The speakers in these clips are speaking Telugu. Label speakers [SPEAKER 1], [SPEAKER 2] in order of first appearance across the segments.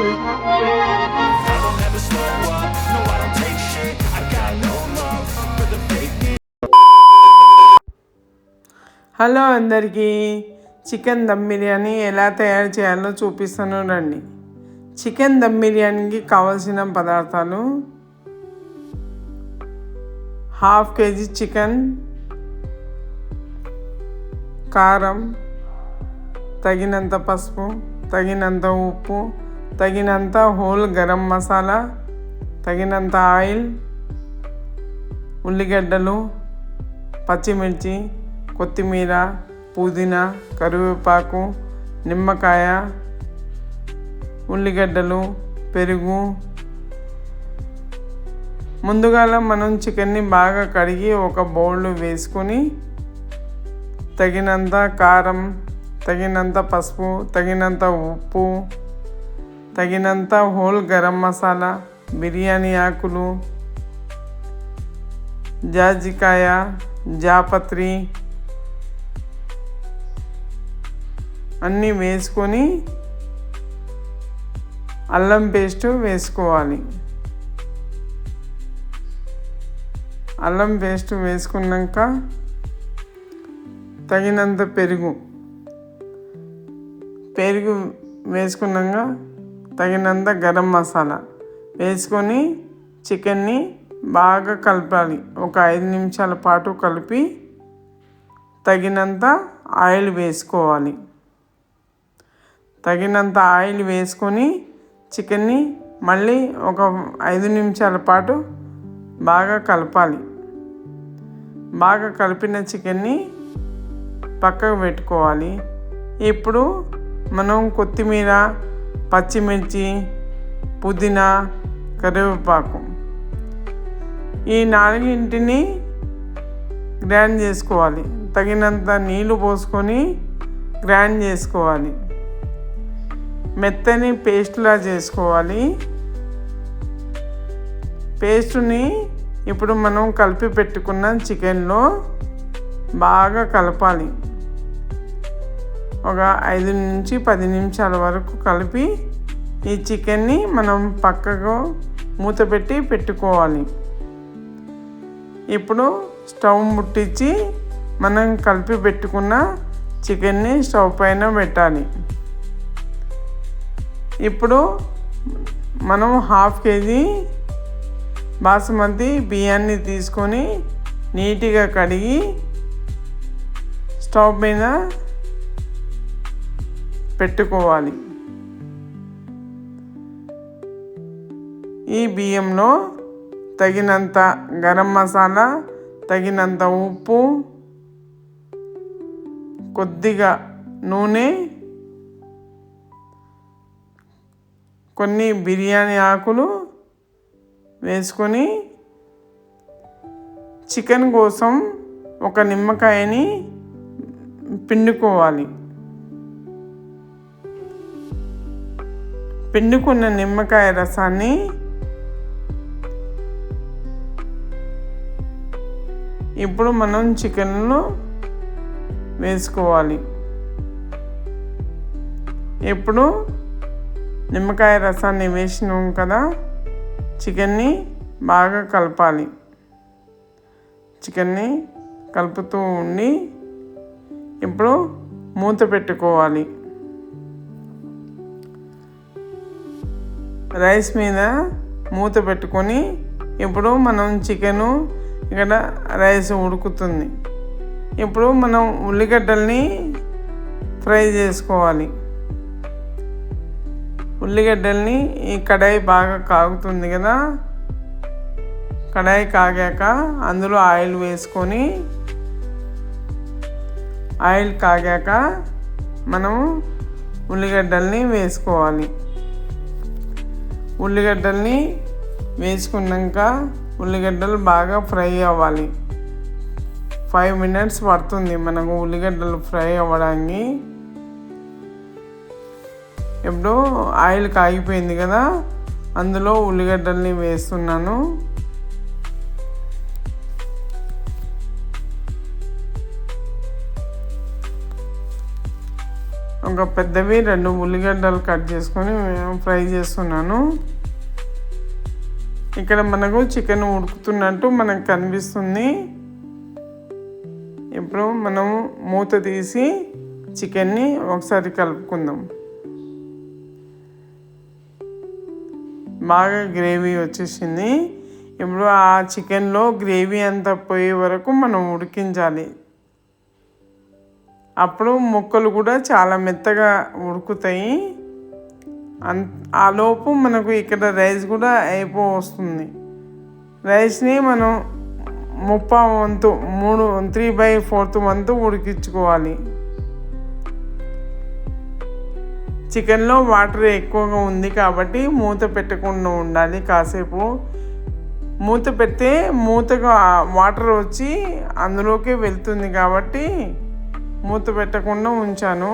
[SPEAKER 1] don't ever slow up, no I don't take shit, I got no love for the fakeness.
[SPEAKER 2] Hello అందరికీ, చికెన్ దమ్ బిర్యానీ ఎలా తయారు చేయాలో చూపిస్తాను రండి. చికెన్ దమ్ బిర్యానీకి కావలసిన పదార్థాలు: హాఫ్ కేజీ చికెన్, కారం, తగినంత పసుపు, తగినంత ఉప్పు, తగినంత హోల్ గరం మసాలా, తగినంత ఆయిల్, ఉల్లిగడ్డలు, పచ్చిమిర్చి, కొత్తిమీర, పుదీనా, కరివేపాకు, నిమ్మకాయ, ఉల్లిగడ్డలు, పెరుగు. ముందుగా మనం చికెన్ని బాగా కడిగి ఒక బౌల్లో వేసుకొని తగినంత కారం, తగినంత పసుపు, తగినంత ఉప్పు, తగినంత హోల్ గరం మసాలా, బిర్యానీ ఆకులు, జాజికాయ, జాపత్రి అన్నీ వేసుకొని అల్లం పేస్ట్ వేసుకోవాలి. అల్లం పేస్ట్ వేసుకున్నాక తగినంత పెరుగు వేసుకున్నాక తగినంత గరం మసాలా వేసుకొని చికెన్ని బాగా కలపాలి. ఒక 5 నిమిషాల పాటు కలిపి తగినంత ఆయిల్ వేసుకోవాలి. తగినంత ఆయిల్ వేసుకొని చికెన్ని మళ్ళీ ఒక 5 నిమిషాల పాటు బాగా కలపాలి. బాగా కలిపిన చికెన్ని పక్కకు పెట్టుకోవాలి. ఇప్పుడు మనం కొత్తిమీర, పచ్చిమిర్చి, పుదీనా, కరివేపాకు ఈ 4 గ్రైండ్ చేసుకోవాలి. తగినంత నీళ్ళు పోసుకొని గ్రైండ్ చేసుకోవాలి. మెత్తని పేస్ట్లా చేసుకోవాలి. పేస్టుని ఇప్పుడు మనం కలిపి పెట్టుకున్న చికెన్లో బాగా కలపాలి. ఒక 5 నుంచి 10 నిమిషాల వరకు కలిపి ఈ చికెన్ని మనం పక్కకు మూత పెట్టుకోవాలి. ఇప్పుడు స్టవ్ ముట్టించి మనం కలిపి పెట్టుకున్న చికెన్ని స్టవ్ పైన పెట్టాలి. ఇప్పుడు మనం హాఫ్ కేజీ బాసుమతి బియ్యాన్ని తీసుకొని నీట్గా కడిగి స్టవ్ మీద పెట్టుకోవాలి. ఈ బియ్యంలో తగినంత గరం మసాలా, తగినంత ఉప్పు, కొద్దిగా నూనె, కొన్ని బిర్యానీ ఆకులు వేసుకొని చికెన్ కోసం ఒక నిమ్మకాయని పిండుకోవాలి. పిండుకున్న నిమ్మకాయ రసాన్ని ఇప్పుడు మనం చికెన్లో వేసుకోవాలి. ఇప్పుడు నిమ్మకాయ రసాన్ని వేసినాం కదా, చికెన్ని బాగా కలపాలి. చికెన్ని కలుపుతూ ఉండి ఇప్పుడు మూత పెట్టుకోవాలి. రైస్ మీద మూత పెట్టుకొని ఇప్పుడు మనం చికెను ఇక్కడ రైస్ ఉడుకుతుంది. ఇప్పుడు మనం ఉల్లిగడ్డల్ని ఫ్రై చేసుకోవాలి. ఉల్లిగడ్డల్ని ఈ కడాయి బాగా కాగుతుంది కదా, కడాయి కాగాక అందులో ఆయిల్ వేసుకొని ఆయిల్ కాగాక మనము ఉల్లిగడ్డల్ని వేసుకోవాలి. ఉల్లిగడ్డల్ని వేసుకున్నాక ఉల్లిగడ్డలు బాగా ఫ్రై అవ్వాలి. 5 మినిట్స్ పడుతుంది మనకు ఉల్లిగడ్డలు ఫ్రై అవ్వడానికి. ఇప్పుడు ఆయిల్ కాగిపోయింది కదా, అందులో ఉల్లిగడ్డల్ని వేస్తున్నాను. ఒక పెద్దవి 2 ఉల్లిగడ్డలు కట్ చేసుకొని ఫ్రై చేస్తున్నాను. ఇక్కడ మనకు చికెన్ ఉడుకుతున్నట్టు మనకు కనిపిస్తుంది. ఇప్పుడు మనం మూత తీసి చికెన్ని ఒకసారి కలుపుకుందాం. బాగా గ్రేవీ వచ్చేసింది. ఇప్పుడు ఆ చికెన్లో గ్రేవీ అంతా పోయే వరకు మనం ఉడికించాలి. అప్పుడు ముక్కలు కూడా చాలా మెత్తగా ఉడుకుతాయి. ఆలోపు మనకు ఇక్కడ రైస్ కూడా వస్తుంది. రైస్ని మనం 3/4 వంతు ఉడికించుకోవాలి. చికెన్లో వాటర్ ఎక్కువగా ఉంది కాబట్టి మూత పెట్టకుండా ఉండాలి. కాసేపు మూత పెడితే మూతగా వాటర్ వచ్చి అందులోకి వెళ్తుంది కాబట్టి మూత పెట్టకుండా ఉంచాను.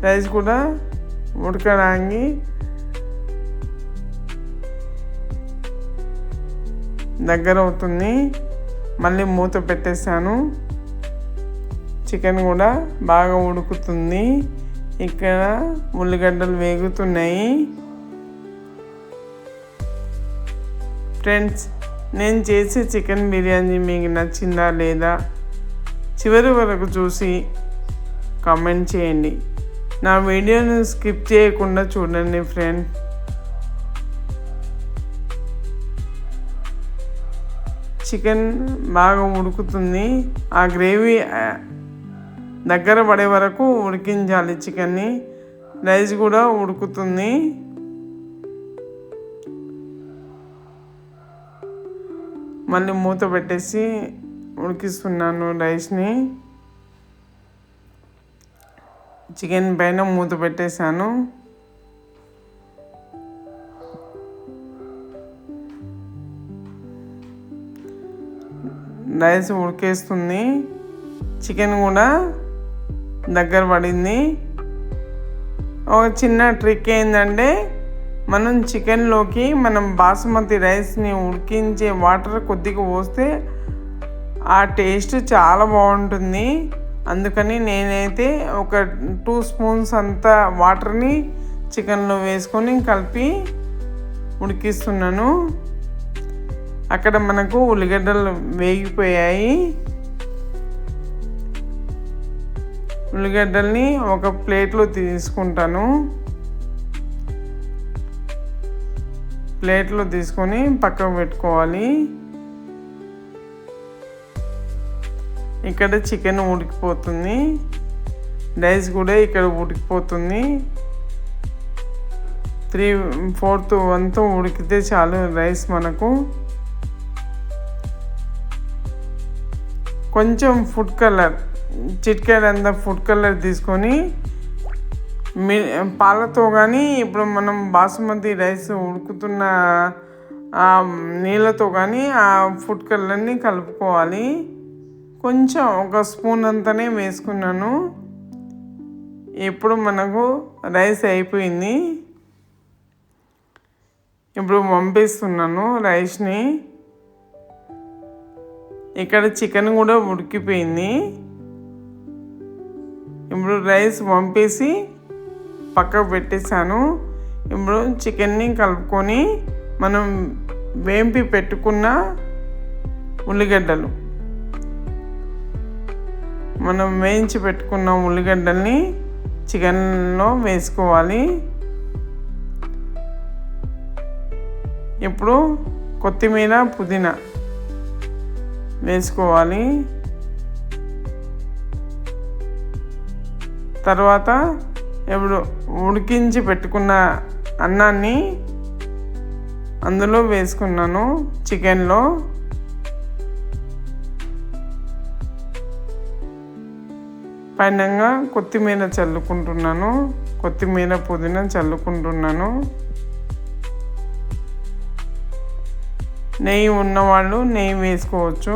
[SPEAKER 2] రైస్ కూడా ఉడకడానికి దగ్గర అవుతుంది. మళ్ళీ మూత పెట్టేశాను. చికెన్ కూడా బాగా ఉడుకుతుంది. ఇక్కడ ఉల్లిగడ్డలు వేగుతున్నాయి. ఫ్రెండ్స్, నేను చేసే చికెన్ బిర్యానీ మీకు నచ్చిందా లేదా చివరి వరకు చూసి కామెంట్ చేయండి. నా వీడియోని స్కిప్ చేయకుండా చూడండి ఫ్రెండ్స్. చికెన్ బాగా ఉడుకుతుంది. ఆ గ్రేవీ దగ్గర పడే వరకు ఉడికించాలి చికెన్ని. రైస్ కూడా ఉడుకుతుంది. మళ్ళీ మూత పెట్టేసి ఉడికిస్తున్నాను రైస్ని. చికెన్ పైన మూత పెట్టేశాను. రైస్ ఉడికేస్తుంది. చికెన్ కూడా దగ్గర పడింది. ఒక చిన్న ట్రిక్ ఏంటంటే మనం చికెన్లోకి మనం బాసుమతి రైస్ని ఉడికించే వాటర్ కొద్దిగా పోస్తే ఆ టేస్ట్ చాలా బాగుంటుంది. అందుకని నేనైతే ఒక 2 స్పూన్స్ అంత వాటర్ని చికెన్లో వేసుకొని కలిపి ఉడికిస్తున్నాను. అక్కడ మనకు ఉల్లిగడ్డలు వేగిపోయాయి. ఉల్లిగడ్డల్ని ఒక ప్లేట్లో తీసుకుంటాను. ప్లేట్లో తీసుకొని పక్కకు పెట్టుకోవాలి. ఇక్కడ చికెన్ ఉడికిపోతుంది. రైస్ కూడా ఇక్కడ ఉడికిపోతుంది. 3/4 వంతు ఉడికితే చాలు రైస్ మనకు. కొంచెం ఫుడ్ కలర్, చిటికెడంత ఫుడ్ కలర్ తీసుకొని పాలతో కానీ ఇప్పుడు మనం బాసుమతి రైస్ ఉడుకుతున్న నీళ్ళతో కానీ ఆ ఫుడ్ కలర్ని కలుపుకోవాలి. కొంచెం ఒక స్పూన్ అంతనే వేసుకున్నాను. ఇప్పుడు మనకు రైస్ అయిపోయింది. ఇప్పుడు పంపిస్తున్నాను రైస్ని. ఇక్కడ చికెన్ కూడా ఉడికిపోయింది. ఇప్పుడు రైస్ పంపేసి పక్కకు పెట్టేశాను. ఇప్పుడు చికెన్ని కలుపుకొని మనం వేంపి పెట్టుకున్న ఉల్లిగడ్డలు, మనం వేయించి పెట్టుకున్న ఉల్లిగడ్డల్ని చికెన్లో వేసుకోవాలి. ఇప్పుడు కొత్తిమీర, పుదీనా వేసుకోవాలి. తర్వాత ఇప్పుడు ఉడికించి పెట్టుకున్న అన్నాన్ని అందులో వేసుకున్నాను చికెన్లో. పైనంగా కొత్తిమీర చల్లుకుంటున్నాను. కొత్తిమీర, పుదీనా చల్లుకుంటున్నాను. నెయ్యి ఉన్నవాళ్ళు నెయ్యి వేసుకోవచ్చు.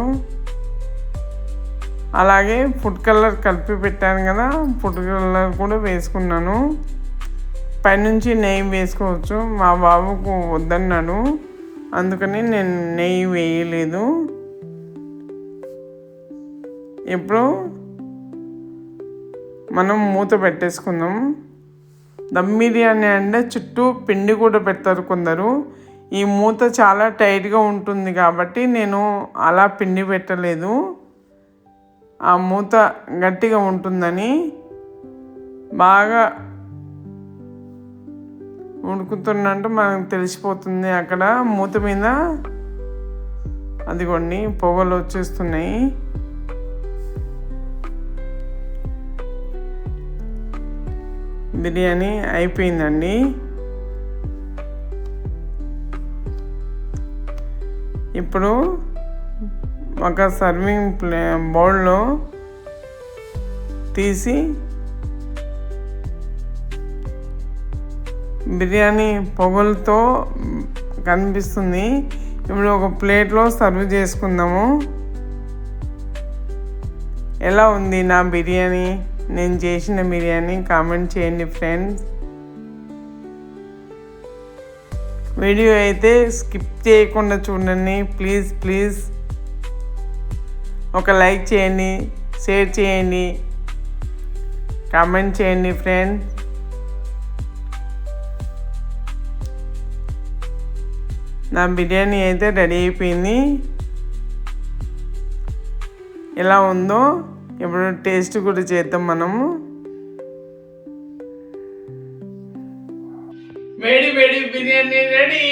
[SPEAKER 2] అలాగే ఫుడ్ కలర్ కలిపి పెట్టాను కదా, ఫుడ్ కలర్ కూడా వేసుకున్నాను. పైనుంచి నెయ్యి వేసుకోవచ్చు. మా బాబుకు వద్దన్నాడు, అందుకని నేను నెయ్యి వేయలేదు. ఇప్పుడు మనం మూత పెట్టేసుకుందాం. దమ్ బిర్యానీ అంటే చుట్టూ పిండి కూడా పెడతారు కొందరు. ఈ మూత చాలా టైట్గా ఉంటుంది కాబట్టి నేను అలా పిండి పెట్టలేదు. ఆ మూత గట్టిగా ఉంటుందని బాగా ఉడుకుతున్నట్టు మనకు తెలిసిపోతుంది. అక్కడ మూత మీద అదిగోండి పొగలు వచ్చేస్తున్నాయి. బిర్యానీ అయిపోయిందండి. ఇప్పుడు ఒక సర్వింగ్ బౌల్లో తీసి బిర్యానీ పొగలతో కనిపిస్తుంది. ఇప్పుడు ఒక ప్లేట్లో సర్వ్ చేసుకుందాము. ఎలా ఉంది నా బిర్యానీ, నేను చేసిన బిర్యానీ? కామెంట్ చేయండి ఫ్రెండ్స్. వీడియో అయితే స్కిప్ చేయకుండా చూడండి ప్లీజ్. ఒక లైక్ చేయండి, షేర్ చేయండి, కామెంట్ చేయండి ఫ్రెండ్స్. నా బిర్యానీ అయితే రెడీ అయిపోయింది. ఎలా ఉందో ఇప్పుడు టేస్ట్ కూడా చేద్దాం మనము. వేడి బిర్యానీ రెడీ.